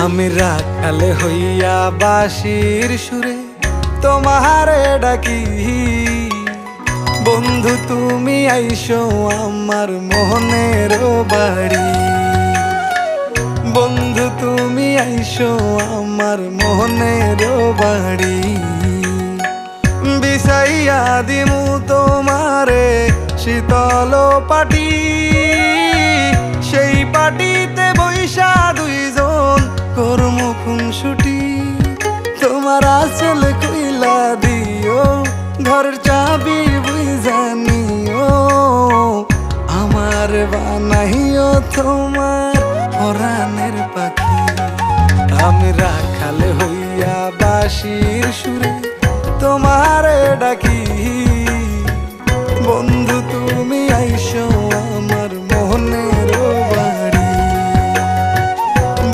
আমি রাখাল হইয়া বাঁশির সুরে তোমারে ডাকি, বন্ধু তুমি আইসো আমার মনের বাড়ি। বন্ধু তুমি আইসো আমার মনের বাড়ি। বিছাইয়া দিমু তোমারে শীতল পাটি, সেই পাটিতে বৈশা দুইজন করমু খুনসুটি। তোমার আঁচল কইলা দিও, ঘরের চাবি বুইঝা নিও, আমার বানাইও তোমার পরাণের পাখি। আমি রাখাল হইয়া বাঁশির সুরে